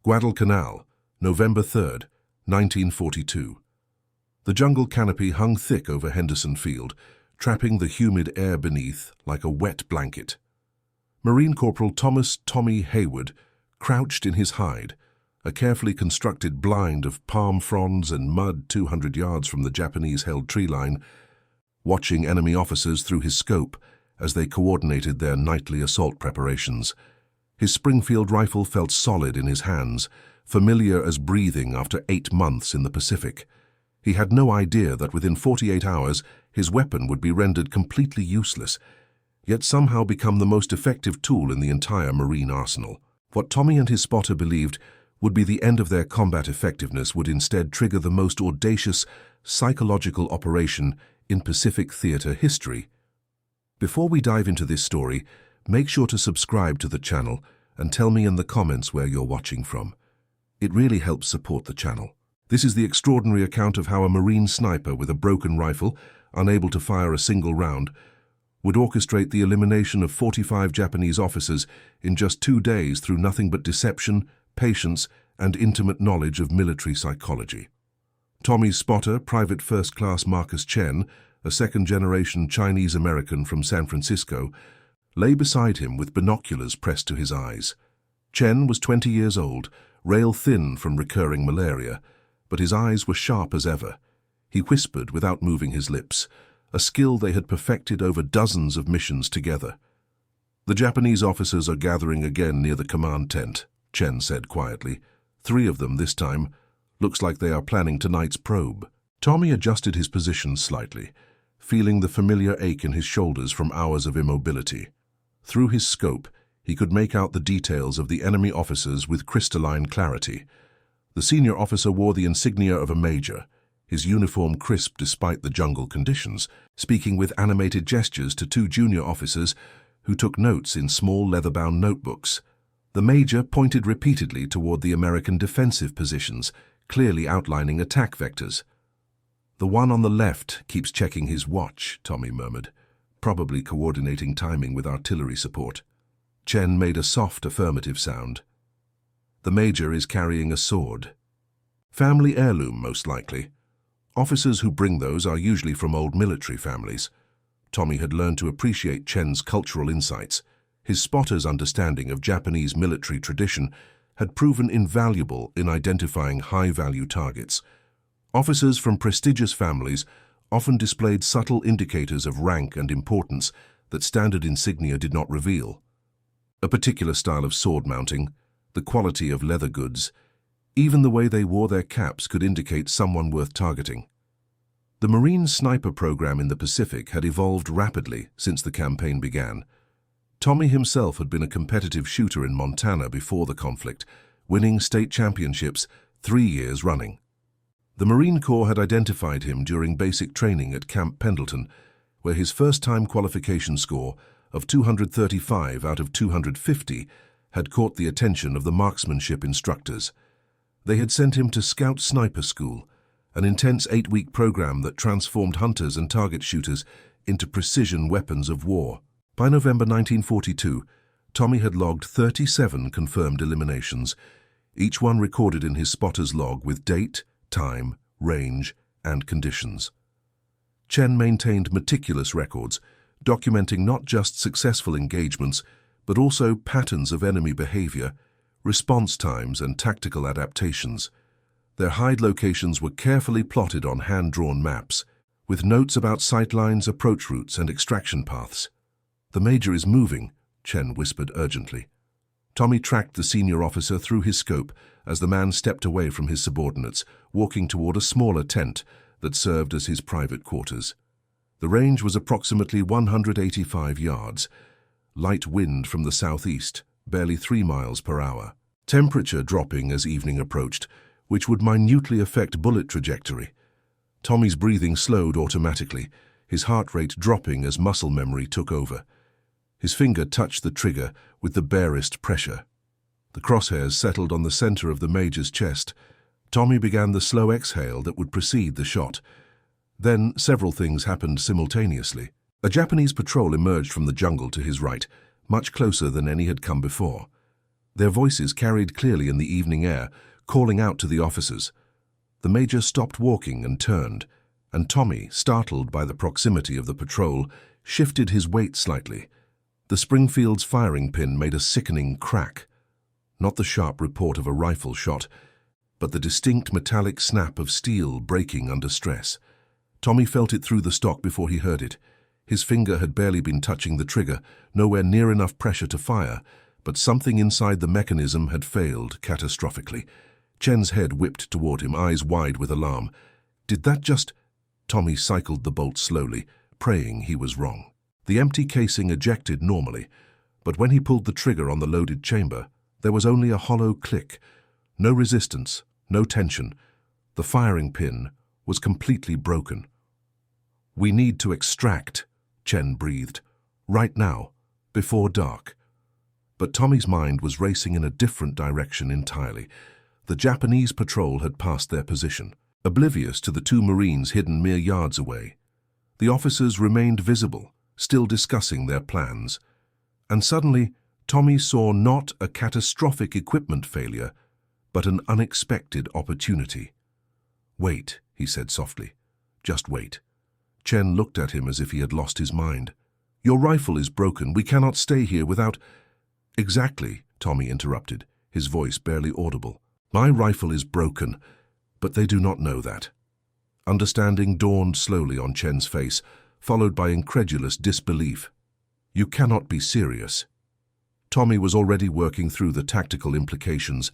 Guadalcanal, November 3, 1942. The jungle canopy hung thick over Henderson Field, trapping the humid air beneath like a wet blanket. Marine Corporal Thomas "Tommy" Hayward crouched in his hide, a carefully constructed blind of palm fronds and mud 200 yards from the Japanese-held tree line, watching enemy officers through his scope as they coordinated their nightly assault preparations. His Springfield rifle felt solid in his hands, familiar as breathing after 8 months in the Pacific. He had no idea that within 48 hours his weapon would be rendered completely useless, yet somehow become the most effective tool in the entire Marine arsenal. What Tommy and his spotter believed would be the end of their combat effectiveness would instead trigger the most audacious psychological operation in Pacific theater history. Before we dive into this story, make sure to subscribe to the channel and tell me in the comments where you're watching from. It really helps support the channel. This is the extraordinary account of how a Marine sniper with a broken rifle, unable to fire a single round, would orchestrate the elimination of 45 Japanese officers in just 2 days through nothing but deception, patience, and intimate knowledge of military psychology. Tommy's spotter, Private First Class Marcus Chen, a second-generation Chinese-American from San Francisco, lay beside him with binoculars pressed to his eyes. Chen was 20 years old, rail-thin from recurring malaria, but his eyes were sharp as ever. He whispered without moving his lips, a skill they had perfected over dozens of missions together. "The Japanese officers are gathering again near the command tent," Chen said quietly. 3 of them this time. Looks like they are planning tonight's probe. Tommy adjusted his position slightly, feeling the familiar ache in his shoulders from hours of immobility. Through his scope, he could make out the details of the enemy officers with crystalline clarity. The senior officer wore the insignia of a major, his uniform crisp despite the jungle conditions, speaking with animated gestures to 2 junior officers who took notes in small leather-bound notebooks. The major pointed repeatedly toward the American defensive positions, clearly outlining attack vectors. "The one on the left keeps checking his watch," Tommy murmured, "probably coordinating timing with artillery support." Chen made a soft affirmative sound. "The major is carrying a sword. Family heirloom, most likely. Officers who bring those are usually from old military families." Tommy had learned to appreciate Chen's cultural insights. His spotter's understanding of Japanese military tradition had proven invaluable in identifying high-value targets. Officers from prestigious families often displayed subtle indicators of rank and importance that standard insignia did not reveal. A particular style of sword mounting, the quality of leather goods, even the way they wore their caps could indicate someone worth targeting. The Marine sniper program in the Pacific had evolved rapidly since the campaign began. Tommy himself had been a competitive shooter in Montana before the conflict, winning state championships 3 years running. The Marine Corps had identified him during basic training at Camp Pendleton, where his first-time qualification score of 235 out of 250 had caught the attention of the marksmanship instructors. They had sent him to Scout Sniper School, an intense 8-week program that transformed hunters and target shooters into precision weapons of war. By November 1942, Tommy had logged 37 confirmed eliminations, each one recorded in his spotter's log with date, time, range, and conditions. Chen maintained meticulous records, documenting not just successful engagements, but also patterns of enemy behavior, response times, and tactical adaptations. Their hide locations were carefully plotted on hand-drawn maps, with notes about sightlines, approach routes, and extraction paths. "The major is moving," Chen whispered urgently. Tommy tracked the senior officer through his scope as the man stepped away from his subordinates, walking toward a smaller tent that served as his private quarters. The range was approximately 185 yards. Light wind from the southeast, barely 3 miles per hour. Temperature dropping as evening approached, which would minutely affect bullet trajectory. Tommy's breathing slowed automatically, his heart rate dropping as muscle memory took over. His finger touched the trigger with the barest pressure. The crosshairs settled on the center of the major's chest. Tommy began the slow exhale that would precede the shot. Then several things happened simultaneously. A Japanese patrol emerged from the jungle to his right, much closer than any had come before. Their voices carried clearly in the evening air, calling out to the officers. The major stopped walking and turned, and Tommy, startled by the proximity of the patrol, shifted his weight slightly. The Springfield's firing pin made a sickening crack. Not the sharp report of a rifle shot, but the distinct metallic snap of steel breaking under stress. Tommy felt it through the stock before he heard it. His finger had barely been touching the trigger, nowhere near enough pressure to fire, but something inside the mechanism had failed catastrophically. Chen's head whipped toward him, eyes wide with alarm. Did that just... Tommy cycled the bolt slowly, praying he was wrong. The empty casing ejected normally, but when he pulled the trigger on the loaded chamber, there was only a hollow click. No resistance, no tension. The firing pin was completely broken. "We need to extract," Chen breathed. "Right now, before dark." But Tommy's mind was racing in a different direction entirely. The Japanese patrol had passed their position, oblivious to the two Marines hidden mere yards away. The officers remained visible, still discussing their plans. And suddenly, Tommy saw not a catastrophic equipment failure, but an unexpected opportunity. "Wait," he said softly. "Just wait." Chen looked at him as if he had lost his mind. "Your rifle is broken. We cannot stay here without—" "Exactly," Tommy interrupted, his voice barely audible. "My rifle is broken, but they do not know that." Understanding dawned slowly on Chen's face, followed by incredulous disbelief. "You cannot be serious." Tommy was already working through the tactical implications.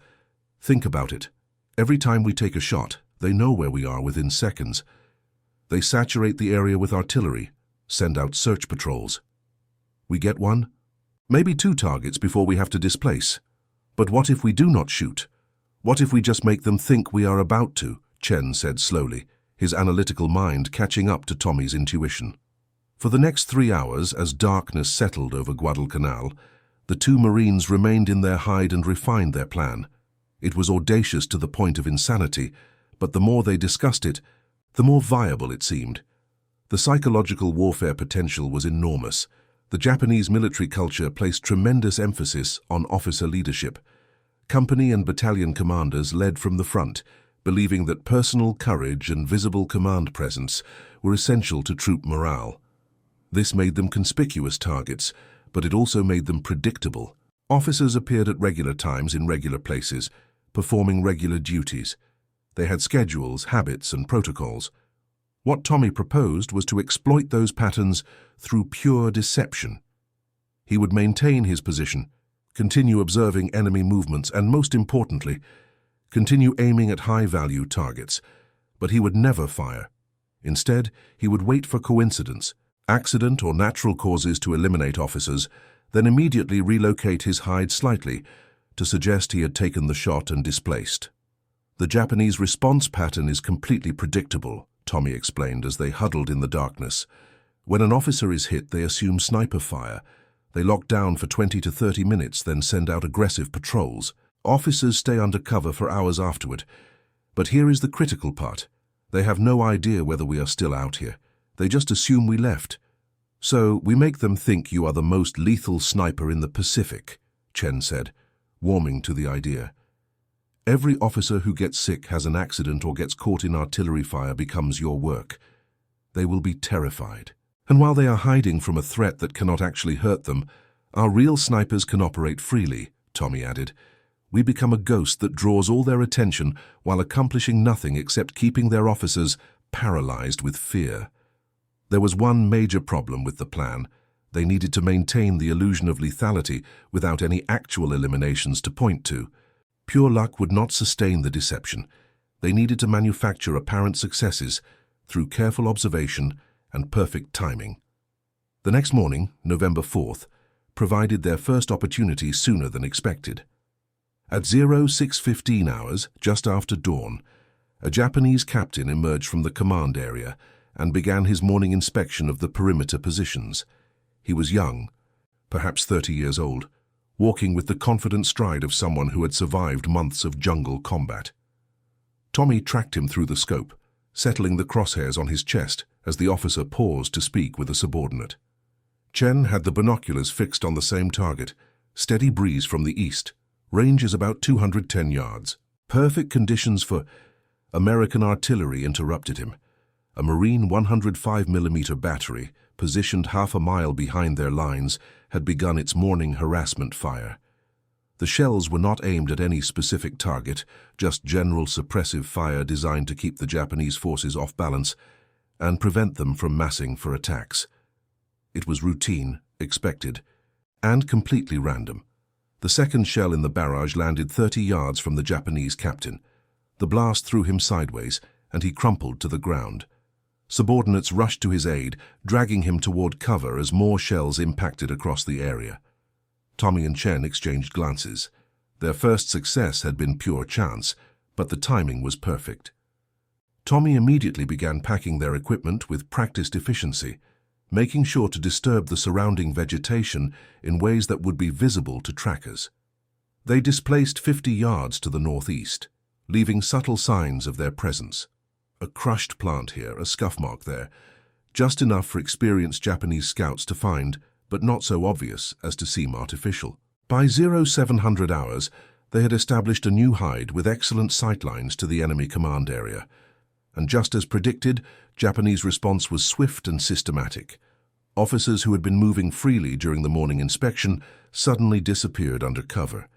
"Think about it. Every time we take a shot, they know where we are within seconds. They saturate the area with artillery, send out search patrols. We get one, maybe two targets before we have to displace. But what if we do not shoot? What if we just make them think we are about to?" Chen said slowly, his analytical mind catching up to Tommy's intuition. For the next 3 hours, as darkness settled over Guadalcanal, the two Marines remained in their hide and refined their plan. It was audacious to the point of insanity, but the more they discussed it, the more viable it seemed. The psychological warfare potential was enormous. The Japanese military culture placed tremendous emphasis on officer leadership. Company and battalion commanders led from the front, believing that personal courage and visible command presence were essential to troop morale. This made them conspicuous targets, but it also made them predictable. Officers appeared at regular times in regular places, performing regular duties. They had schedules, habits, and protocols. What Tommy proposed was to exploit those patterns through pure deception. He would maintain his position, continue observing enemy movements, and most importantly, continue aiming at high-value targets. But he would never fire. Instead, he would wait for coincidence, accident or natural causes to eliminate officers, then immediately relocate his hide slightly to suggest he had taken the shot and displaced. "The Japanese response pattern is completely predictable," Tommy explained as they huddled in the darkness. "When an officer is hit, they assume sniper fire. They lock down for 20 to 30 minutes, then send out aggressive patrols. Officers stay under cover for hours afterward. But here is the critical part. They have no idea whether we are still out here. They just assume we left. So we make them think you are the most lethal sniper in the Pacific," Chen said, warming to the idea. "Every officer who gets sick, has an accident, or gets caught in artillery fire becomes your work. They will be terrified. And while they are hiding from a threat that cannot actually hurt them, our real snipers can operate freely," Tommy added. "We become a ghost that draws all their attention while accomplishing nothing except keeping their officers paralyzed with fear." There was one major problem with the plan. They needed to maintain the illusion of lethality without any actual eliminations to point to. Pure luck would not sustain the deception. They needed to manufacture apparent successes through careful observation and perfect timing. The next morning, November 4th, provided their first opportunity sooner than expected. At 06:15 hours, just after dawn, a Japanese captain emerged from the command area and began his morning inspection of the perimeter positions. He was young, perhaps 30 years old, walking with the confident stride of someone who had survived months of jungle combat. Tommy tracked him through the scope, settling the crosshairs on his chest as the officer paused to speak with a subordinate. Chen had the binoculars fixed on the same target, steady breeze from the east, Range is about 210 yards. Perfect conditions for... American artillery interrupted him. A Marine 105mm battery, positioned half a mile behind their lines, had begun its morning harassment fire. The shells were not aimed at any specific target, just general suppressive fire designed to keep the Japanese forces off balance and prevent them from massing for attacks. It was routine, expected, and completely random. The second shell in the barrage landed 30 yards from the Japanese captain. The blast threw him sideways, and he crumpled to the ground. Subordinates rushed to his aid, dragging him toward cover as more shells impacted across the area. Tommy and Chen exchanged glances. Their first success had been pure chance, but the timing was perfect. Tommy immediately began packing their equipment with practiced efficiency, making sure to disturb the surrounding vegetation in ways that would be visible to trackers. They displaced 50 yards to the northeast, leaving subtle signs of their presence. A crushed plant here, a scuff mark there, just enough for experienced Japanese scouts to find, but not so obvious as to seem artificial. By 0700 hours, they had established a new hide with excellent sightlines to the enemy command area. And just as predicted, Japanese response was swift and systematic. Officers who had been moving freely during the morning inspection suddenly disappeared under cover.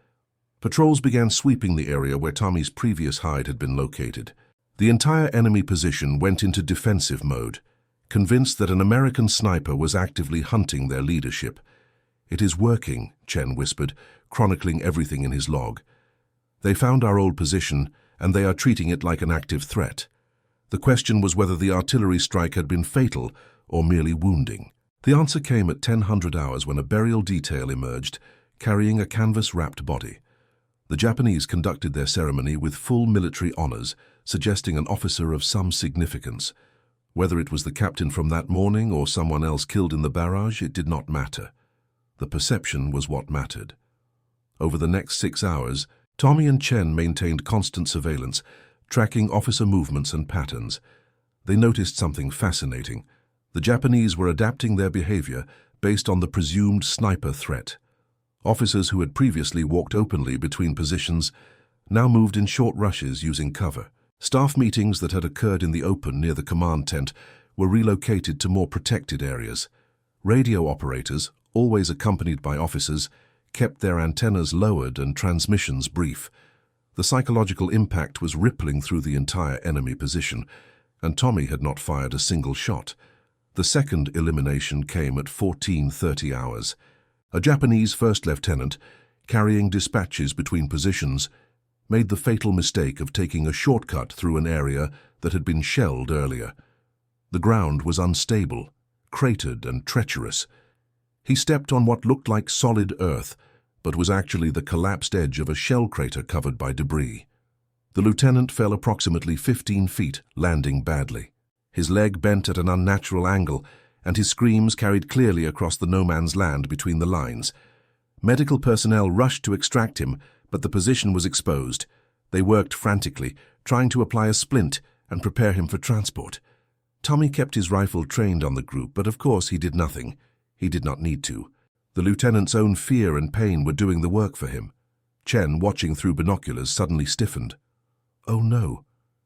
Patrols began sweeping the area where Tommy's previous hide had been located. The entire enemy position went into defensive mode, convinced that an American sniper was actively hunting their leadership. "It is working," Chen whispered, chronicling everything in his log. "They found our old position, and they are treating it like an active threat." The question was whether the artillery strike had been fatal or merely wounding. The answer came at 1000 hours when a burial detail emerged, carrying a canvas-wrapped body. The Japanese conducted their ceremony with full military honors, suggesting an officer of some significance. Whether it was the captain from that morning or someone else killed in the barrage, it did not matter. The perception was what mattered. Over the next 6 hours, Tommy and Chen maintained constant surveillance, tracking officer movements and patterns. They noticed something fascinating. The Japanese were adapting their behavior based on the presumed sniper threat. Officers who had previously walked openly between positions now moved in short rushes using cover. Staff meetings that had occurred in the open near the command tent were relocated to more protected areas. Radio operators, always accompanied by officers, kept their antennas lowered and transmissions brief. The psychological impact was rippling through the entire enemy position, and Tommy had not fired a single shot. The second elimination came at 14:30 hours. A Japanese first lieutenant, carrying dispatches between positions, made the fatal mistake of taking a shortcut through an area that had been shelled earlier. The ground was unstable, cratered and treacherous. He stepped on what looked like solid earth, but was actually the collapsed edge of a shell crater covered by debris. The lieutenant fell approximately 15 feet, landing badly. His leg bent at an unnatural angle, and his screams carried clearly across the no-man's land between the lines. Medical personnel rushed to extract him, but the position was exposed. They worked frantically, trying to apply a splint and prepare him for transport. Tommy kept his rifle trained on the group, but of course he did nothing. He did not need to. The lieutenant's own fear and pain were doing the work for him. Chen, watching through binoculars, suddenly stiffened. "Oh no.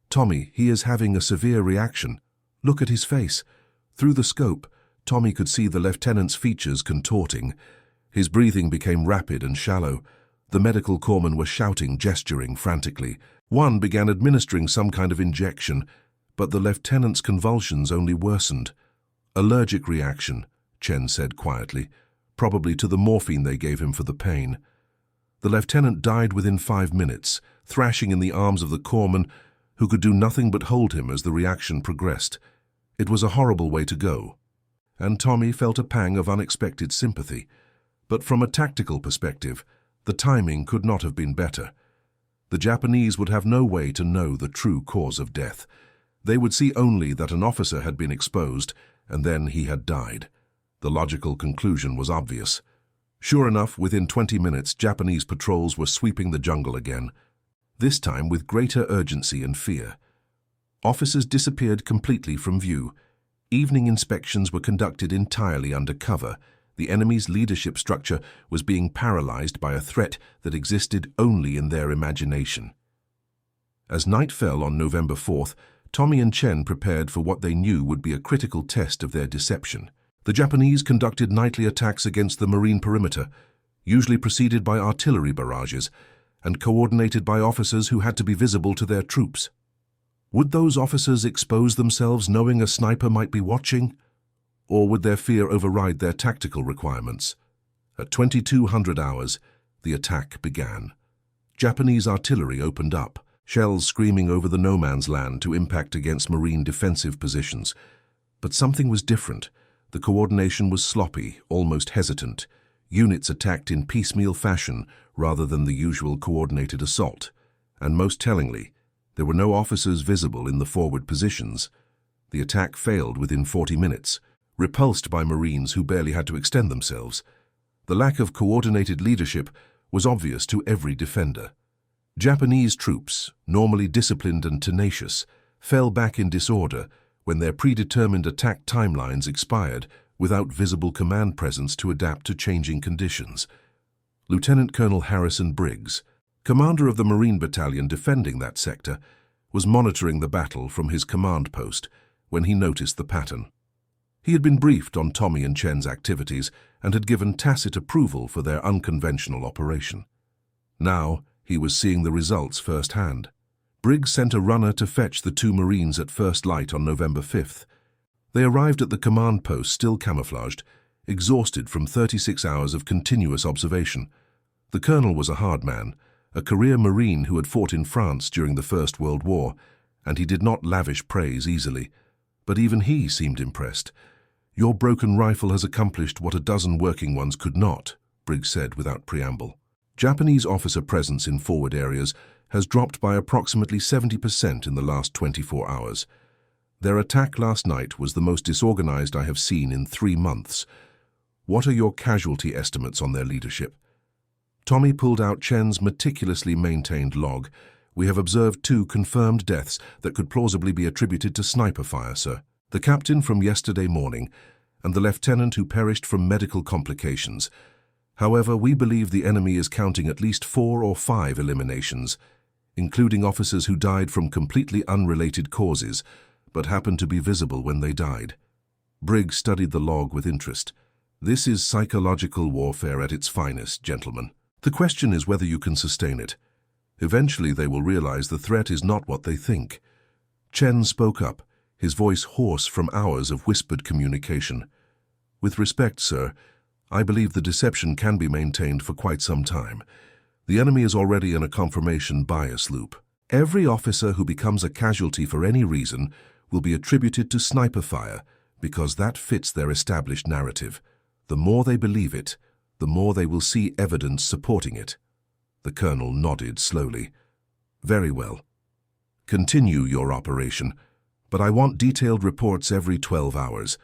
Tommy, he is having a severe reaction. Look at his face." Through the scope, Tommy could see the lieutenant's features contorting. His breathing became rapid and shallow. The medical corpsmen were shouting, gesturing frantically. One began administering some kind of injection, but the lieutenant's convulsions only worsened. "Allergic reaction," Chen said quietly, "probably to the morphine they gave him for the pain." The lieutenant died within 5 minutes, thrashing in the arms of the corpsman, who could do nothing but hold him as the reaction progressed. It was a horrible way to go, and Tommy felt a pang of unexpected sympathy. But from a tactical perspective, the timing could not have been better. The Japanese would have no way to know the true cause of death. They would see only that an officer had been exposed, and then he had died. The logical conclusion was obvious. Sure enough, within 20 minutes, Japanese patrols were sweeping the jungle again, this time with greater urgency and fear. Officers disappeared completely from view. Evening inspections were conducted entirely under cover, The enemy's leadership structure was being paralyzed by a threat that existed only in their imagination. As night fell on November 4th, Tommy and Chen prepared for what they knew would be a critical test of their deception. The Japanese conducted nightly attacks against the marine perimeter, usually preceded by artillery barrages, and coordinated by officers who had to be visible to their troops. Would those officers expose themselves knowing a sniper might be watching? Or would their fear override their tactical requirements? At 2200 hours, the attack began. Japanese artillery opened up, shells screaming over the no-man's land to impact against marine defensive positions. But something was different. The coordination was sloppy, almost hesitant. Units attacked in piecemeal fashion rather than the usual coordinated assault. And most tellingly, there were no officers visible in the forward positions. The attack failed within 40 minutes, repulsed by Marines who barely had to extend themselves. The lack of coordinated leadership was obvious to every defender. Japanese troops, normally disciplined and tenacious, fell back in disorder when their predetermined attack timelines expired without visible command presence to adapt to changing conditions. Lieutenant Colonel Harrison Briggs, commander of the Marine Battalion defending that sector, was monitoring the battle from his command post when he noticed the pattern. He had been briefed on Tommy and Chen's activities and had given tacit approval for their unconventional operation. Now, he was seeing the results firsthand. Briggs sent a runner to fetch the two Marines at first light on November 5th. They arrived at the command post still camouflaged, exhausted from 36 hours of continuous observation. The colonel was a hard man, a career Marine who had fought in France during the First World War, and he did not lavish praise easily. But even he seemed impressed. "Your broken rifle has accomplished what a dozen working ones could not," Briggs said without preamble. Japanese officer presence in forward areas has dropped by approximately 70% in the last 24 hours. Their attack last night was the most disorganized I have seen in 3 months. What are your casualty estimates on their leadership? Tommy pulled out Chen's meticulously maintained log. "We have observed 2 confirmed deaths that could plausibly be attributed to sniper fire, sir. The captain from yesterday morning and the lieutenant who perished from medical complications. However, we believe the enemy is counting at least 4 or 5 eliminations, including officers who died from completely unrelated causes, but happened to be visible when they died." Briggs studied the log with interest. "This is psychological warfare at its finest, gentlemen. The question is whether you can sustain it. Eventually they will realize the threat is not what they think." Chen spoke up, his voice hoarse from hours of whispered communication. "With respect, sir, I believe the deception can be maintained for quite some time. The enemy is already in a confirmation bias loop. Every officer who becomes a casualty for any reason will be attributed to sniper fire because that fits their established narrative. The more they believe it, the more they will see evidence supporting it." The colonel nodded slowly. "Very well. Continue your operation, but I want detailed reports every 12 hours.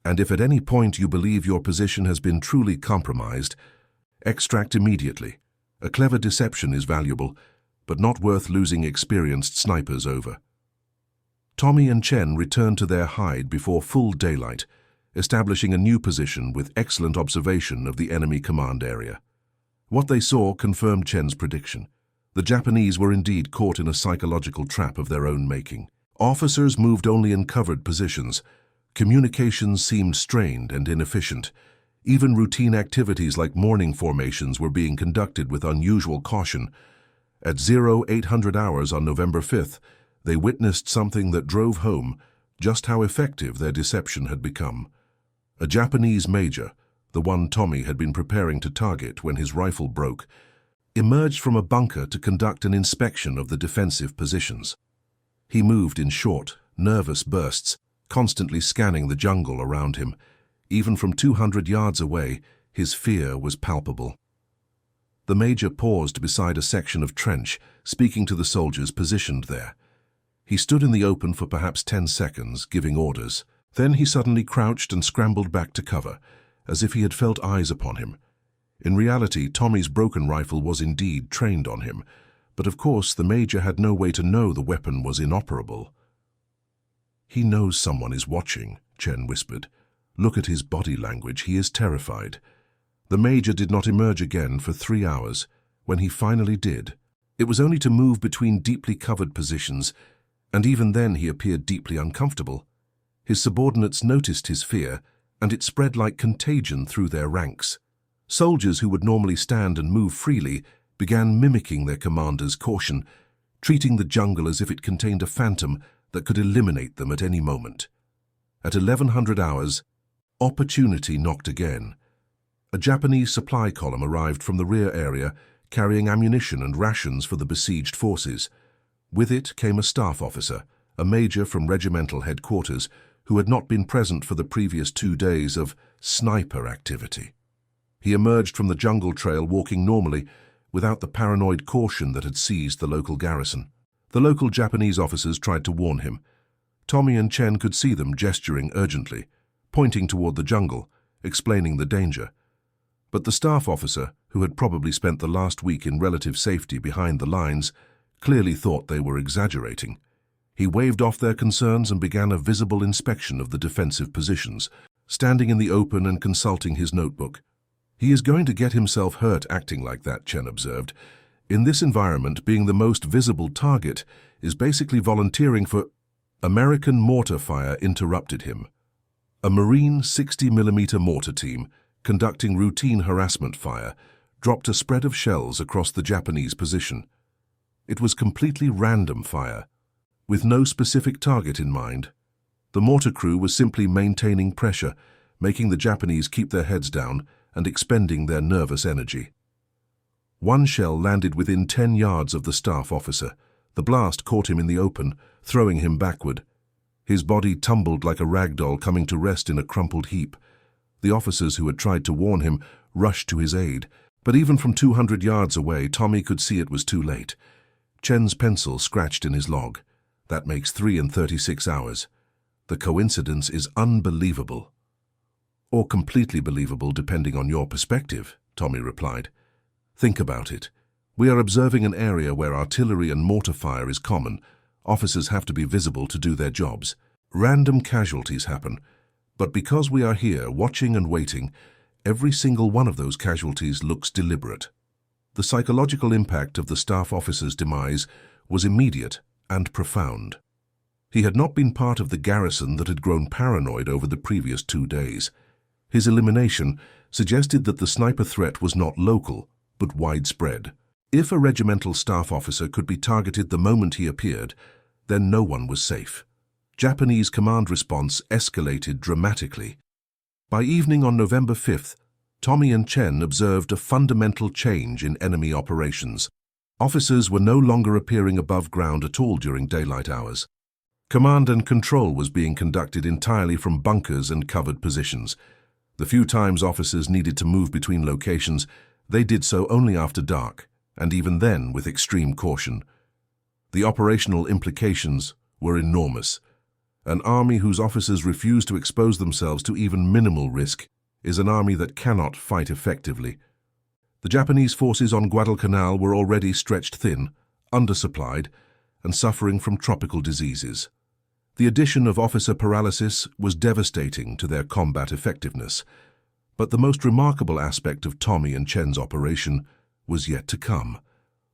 And if at any point you believe your position has been truly compromised, extract immediately. A clever deception is valuable, but not worth losing experienced snipers over." Tommy and Chen returned to their hide before full daylight, establishing a new position with excellent observation of the enemy command area. What they saw confirmed Chen's prediction. The Japanese were indeed caught in a psychological trap of their own making. Officers moved only in covered positions. Communications seemed strained and inefficient. Even routine activities like morning formations were being conducted with unusual caution. At 0800 hours on November 5th, they witnessed something that drove home just how effective their deception had become. A Japanese major, the one Tommy had been preparing to target when his rifle broke, emerged from a bunker to conduct an inspection of the defensive positions. He moved in short, nervous bursts, constantly scanning the jungle around him. Even from 200 yards away, his fear was palpable. The major paused beside a section of trench, speaking to the soldiers positioned there. He stood in the open for perhaps 10 seconds, giving orders. Then he suddenly crouched and scrambled back to cover, as if he had felt eyes upon him. In reality, Tommy's broken rifle was indeed trained on him, but of course the major had no way to know the weapon was inoperable. "He knows someone is watching," Chen whispered. Look at his body language. He is terrified. The major did not emerge again for 3 hours. When he finally did, it was only to move between deeply covered positions, and even then he appeared deeply uncomfortable. His subordinates noticed his fear, and it spread like contagion through their ranks. Soldiers who would normally stand and move freely began mimicking their commander's caution, treating the jungle as if it contained a phantom that could eliminate them at any moment. At 1100 hours, opportunity knocked again. A Japanese supply column arrived from the rear area, carrying ammunition and rations for the besieged forces. With it came a staff officer, a major from regimental headquarters, who had not been present for the previous 2 days of sniper activity. He emerged from the jungle trail walking normally, without the paranoid caution that had seized the local garrison. The local Japanese officers tried to warn him. Tommy and Chen could see them gesturing urgently, pointing toward the jungle, explaining the danger. But the staff officer, who had probably spent the last week in relative safety behind the lines, clearly thought they were exaggerating. He waved off their concerns and began a visible inspection of the defensive positions, standing in the open and consulting his notebook. "He is going to get himself hurt acting like that," Chen observed. "In this environment, being the most visible target is basically volunteering for—" American mortar fire interrupted him. A Marine 60mm mortar team, conducting routine harassment fire, dropped a spread of shells across the Japanese position. It was completely random fire, with no specific target in mind. The mortar crew was simply maintaining pressure, making the Japanese keep their heads down and expending their nervous energy. One shell landed within 10 yards of the staff officer. The blast caught him in the open, throwing him backward. His body tumbled like a rag doll, coming to rest in a crumpled heap. The officers who had tried to warn him rushed to his aid, but even from 200 yards away, Tommy could see it was too late. Chen's pencil scratched in his log. That makes 3 and 36 hours. The coincidence is unbelievable. Or completely believable, depending on your perspective, Tommy replied. Think about it. We are observing an area where artillery and mortar fire is common. Officers have to be visible to do their jobs. Random casualties happen, but because we are here watching and waiting, every single one of those casualties looks deliberate. The psychological impact of the staff officer's demise was immediate and profound. He had not been part of the garrison that had grown paranoid over the previous 2 days. His elimination suggested that the sniper threat was not local, but widespread. If a regimental staff officer could be targeted the moment he appeared, then no one was safe. Japanese command response escalated dramatically. By evening on November 5th, Tommy and Chen observed a fundamental change in enemy operations. Officers were no longer appearing above ground at all during daylight hours. Command and control was being conducted entirely from bunkers and covered positions. The few times officers needed to move between locations, they did so only after dark, and even then with extreme caution. The operational implications were enormous. An army whose officers refuse to expose themselves to even minimal risk is an army that cannot fight effectively. The Japanese forces on Guadalcanal were already stretched thin, undersupplied, and suffering from tropical diseases. The addition of officer paralysis was devastating to their combat effectiveness, but the most remarkable aspect of Tommy and Chen's operation was yet to come.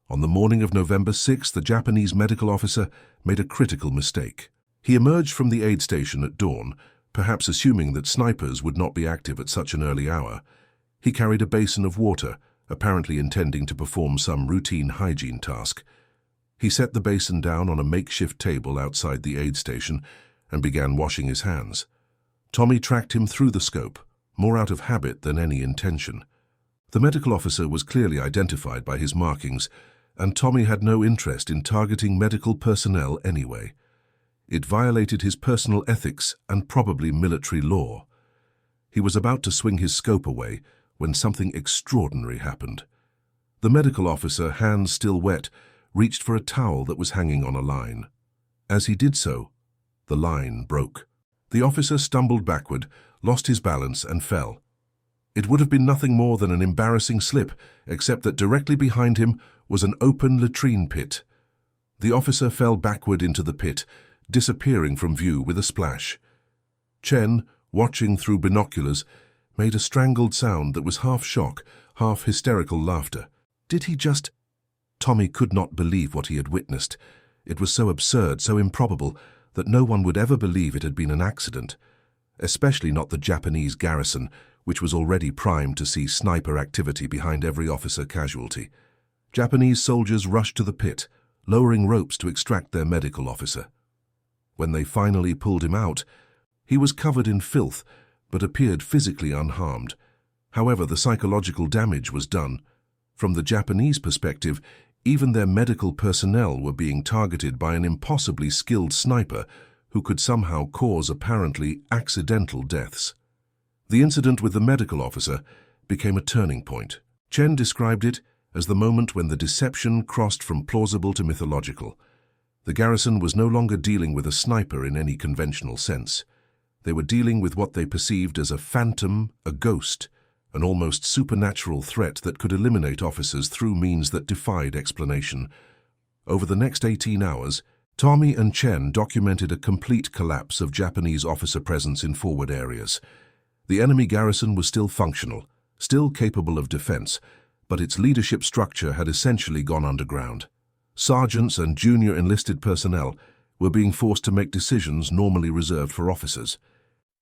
On the morning of November 6th, the Japanese medical officer made a critical mistake. He emerged from the aid station at dawn, perhaps assuming that snipers would not be active at such an early hour. He carried a basin of water, apparently intending to perform some routine hygiene task. He set the basin down on a makeshift table outside the aid station and began washing his hands. Tommy tracked him through the scope, more out of habit than any intention. The medical officer was clearly identified by his markings, and Tommy had no interest in targeting medical personnel anyway. It violated his personal ethics and probably military law. He was about to swing his scope away when something extraordinary happened. The medical officer, hands still wet, reached for a towel that was hanging on a line. As he did so, the line broke. The officer stumbled backward, lost his balance, and fell. It would have been nothing more than an embarrassing slip, except that directly behind him was an open latrine pit. The officer fell backward into the pit, disappearing from view with a splash. Chen, watching through binoculars, made a strangled sound that was half shock, half hysterical laughter. Did he just... Tommy could not believe what he had witnessed. It was so absurd, so improbable, that no one would ever believe it had been an accident. Especially not the Japanese garrison, which was already primed to see sniper activity behind every officer casualty. Japanese soldiers rushed to the pit, lowering ropes to extract their medical officer. When they finally pulled him out, he was covered in filth, but appeared physically unharmed. However, the psychological damage was done. From the Japanese perspective, even their medical personnel were being targeted by an impossibly skilled sniper who could somehow cause apparently accidental deaths. The incident with the medical officer became a turning point. Chen described it as the moment when the deception crossed from plausible to mythological. The garrison was no longer dealing with a sniper in any conventional sense. They were dealing with what they perceived as a phantom, a ghost, an almost supernatural threat that could eliminate officers through means that defied explanation. Over the next 18 hours, Tommy and Chen documented a complete collapse of Japanese officer presence in forward areas. The enemy garrison was still functional, still capable of defense, but its leadership structure had essentially gone underground. Sergeants and junior enlisted personnel were being forced to make decisions normally reserved for officers.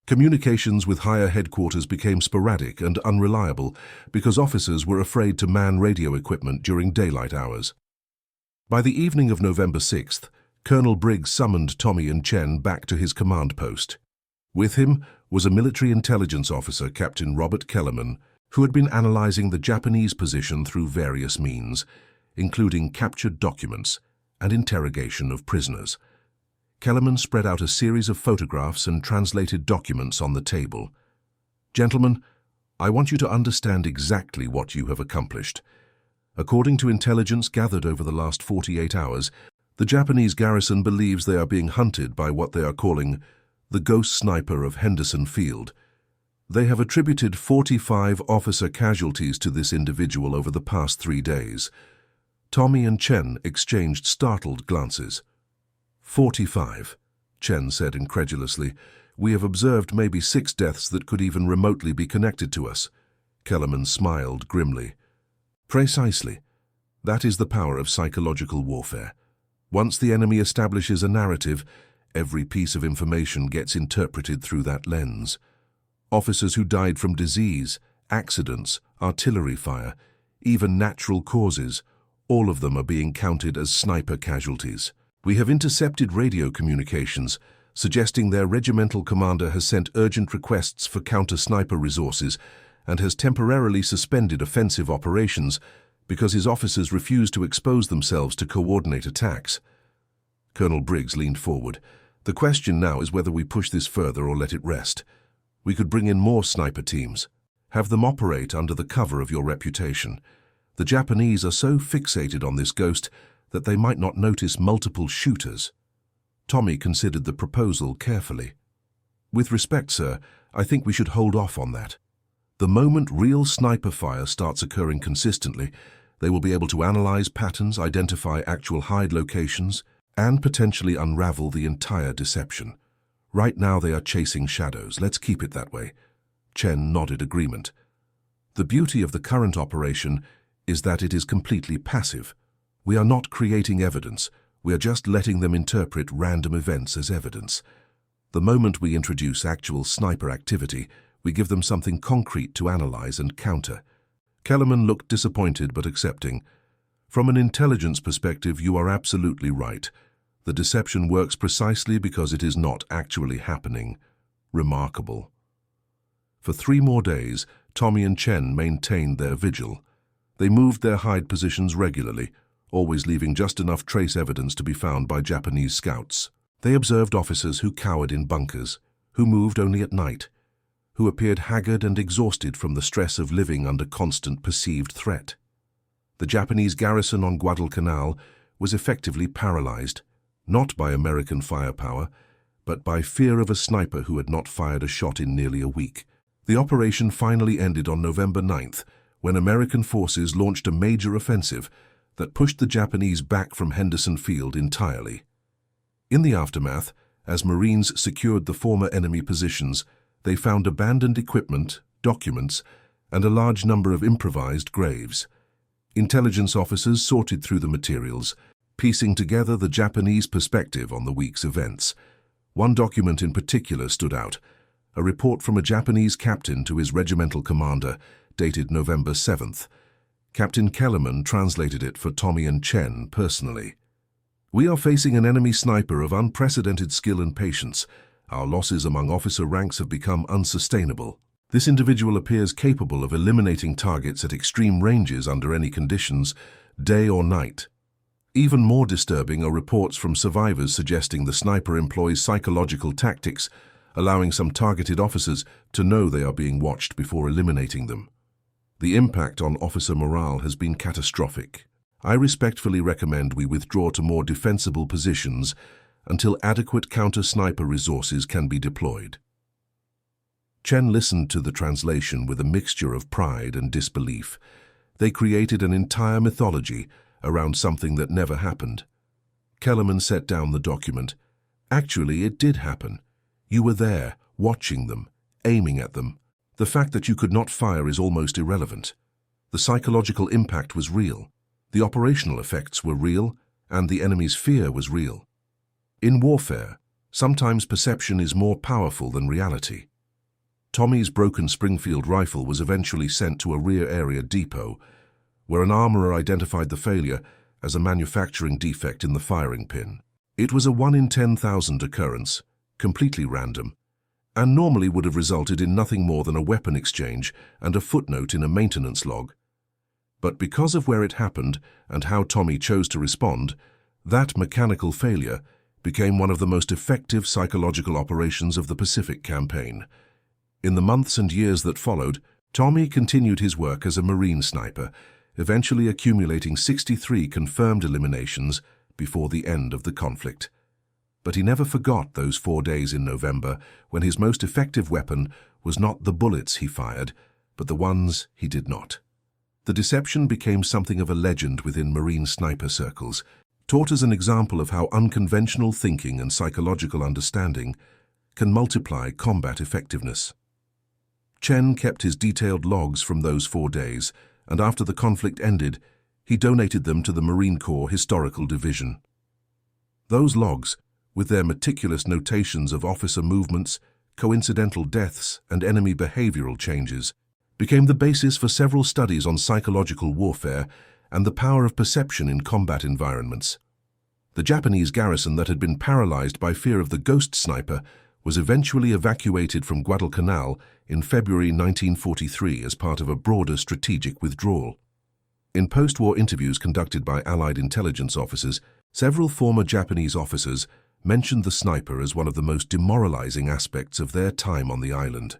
Communications with higher headquarters became sporadic and unreliable because officers were afraid to man radio equipment during daylight hours. By the evening of November 6th, Colonel Briggs summoned Tommy and Chen back to his command post. With him was a military intelligence officer, Captain Robert Kellerman, who had been analyzing the Japanese position through various means, including captured documents and interrogation of prisoners. Kellerman spread out a series of photographs and translated documents on the table. "Gentlemen, I want you to understand exactly what you have accomplished. According to intelligence gathered over the last 48 hours, the Japanese garrison believes they are being hunted by what they are calling the ghost sniper of Henderson Field. They have attributed 45 officer casualties to this individual over the past 3 days." Tommy and Chen exchanged startled glances. 45, Chen said incredulously. "We have observed maybe 6 deaths that could even remotely be connected to us." Kellerman smiled grimly. "Precisely. That is the power of psychological warfare. Once the enemy establishes a narrative, every piece of information gets interpreted through that lens. Officers who died from disease, accidents, artillery fire, even natural causes, all of them are being counted as sniper casualties. We have intercepted radio communications, suggesting their regimental commander has sent urgent requests for counter-sniper resources and has temporarily suspended offensive operations because his officers refuse to expose themselves to coordinate attacks." Colonel Briggs leaned forward. "The question now is whether we push this further or let it rest. We could bring in more sniper teams. Have them operate under the cover of your reputation. The Japanese are so fixated on this ghost that they might not notice multiple shooters." Tommy considered the proposal carefully. "With respect, sir, I think we should hold off on that. The moment real sniper fire starts occurring consistently, they will be able to analyze patterns, identify actual hide locations, and potentially unravel the entire deception. Right now they are chasing shadows. Let's keep it that way." Chen nodded agreement. "The beauty of the current operation is that it is completely passive. We are not creating evidence, we are just letting them interpret random events as evidence. The moment we introduce actual sniper activity, we give them something concrete to analyze and counter." Kellerman looked disappointed but accepting. "From an intelligence perspective, you are absolutely right. The deception works precisely because it is not actually happening. Remarkable." For 3 more days, Tommy and Chen maintained their vigil. They moved their hide positions regularly, always leaving just enough trace evidence to be found by Japanese scouts. They observed officers who cowered in bunkers, who moved only at night, who appeared haggard and exhausted from the stress of living under constant perceived threat. The Japanese garrison on Guadalcanal was effectively paralyzed, not by American firepower, but by fear of a sniper who had not fired a shot in nearly a week. The operation finally ended on November 9th, when American forces launched a major offensive that pushed the Japanese back from Henderson Field entirely. In the aftermath, as Marines secured the former enemy positions, They found abandoned equipment, documents, and a large number of improvised graves. Intelligence officers sorted through the materials, piecing together the Japanese perspective on the week's events. One document in particular stood out, a report from a Japanese captain to his regimental commander, dated November 7th. Captain Kellerman translated it for Tommy and Chen personally. "We are facing an enemy sniper of unprecedented skill and patience. Our losses among officer ranks have become unsustainable. This individual appears capable of eliminating targets at extreme ranges under any conditions, day or night." Even more disturbing are reports from survivors suggesting the sniper employs psychological tactics, allowing some targeted officers to know they are being watched before eliminating them. The impact on officer morale has been catastrophic. I respectfully recommend we withdraw to more defensible positions until adequate counter-sniper resources can be deployed. Chen listened to the translation with a mixture of pride and disbelief. They created an entire mythology around something that never happened. Kellerman set down the document. "Actually, it did happen. You were there, watching them, aiming at them. The fact that you could not fire is almost irrelevant. The psychological impact was real. The operational effects were real, and the enemy's fear was real. In warfare, sometimes perception is more powerful than reality." Tommy's broken Springfield rifle was eventually sent to a rear area depot, where an armorer identified the failure as a manufacturing defect in the firing pin. It was a 1 in 10,000 occurrence, completely random, and normally would have resulted in nothing more than a weapon exchange and a footnote in a maintenance log. But because of where it happened and how Tommy chose to respond, that mechanical failure became one of the most effective psychological operations of the Pacific Campaign. In the months and years that followed, Tommy continued his work as a Marine sniper, eventually accumulating 63 confirmed eliminations before the end of the conflict. But he never forgot those 4 days in November when his most effective weapon was not the bullets he fired, but the ones he did not. The deception became something of a legend within Marine sniper circles, taught as an example of how unconventional thinking and psychological understanding can multiply combat effectiveness. Chen kept his detailed logs from those 4 days, and after the conflict ended, he donated them to the Marine Corps Historical Division. Those logs, with their meticulous notations of officer movements, coincidental deaths, and enemy behavioral changes, became the basis for several studies on psychological warfare and the power of perception in combat environments. The Japanese garrison that had been paralyzed by fear of the ghost sniper was eventually evacuated from Guadalcanal in February 1943 as part of a broader strategic withdrawal. In post-war interviews conducted by Allied intelligence officers, several former Japanese officers mentioned the sniper as one of the most demoralizing aspects of their time on the island.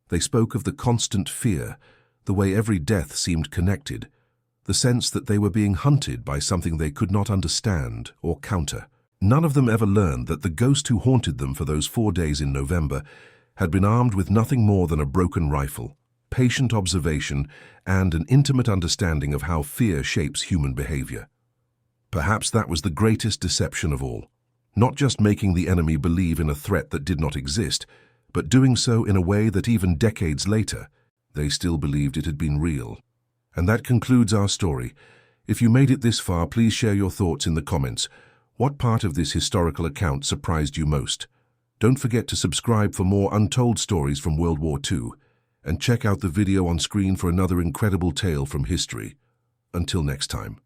They spoke of the constant fear, the way every death seemed connected, the sense that they were being hunted by something they could not understand or counter. None of them ever learned that the ghost who haunted them for those 4 days in November had been armed with nothing more than a broken rifle, patient observation, and an intimate understanding of how fear shapes human behavior. Perhaps that was the greatest deception of all, not just making the enemy believe in a threat that did not exist, but doing so in a way that even decades later, they still believed it had been real. And that concludes our story. If you made it this far, please share your thoughts in the comments. What part of this historical account surprised you most? Don't forget to subscribe for more untold stories from World War II, and check out the video on screen for another incredible tale from history. Until next time.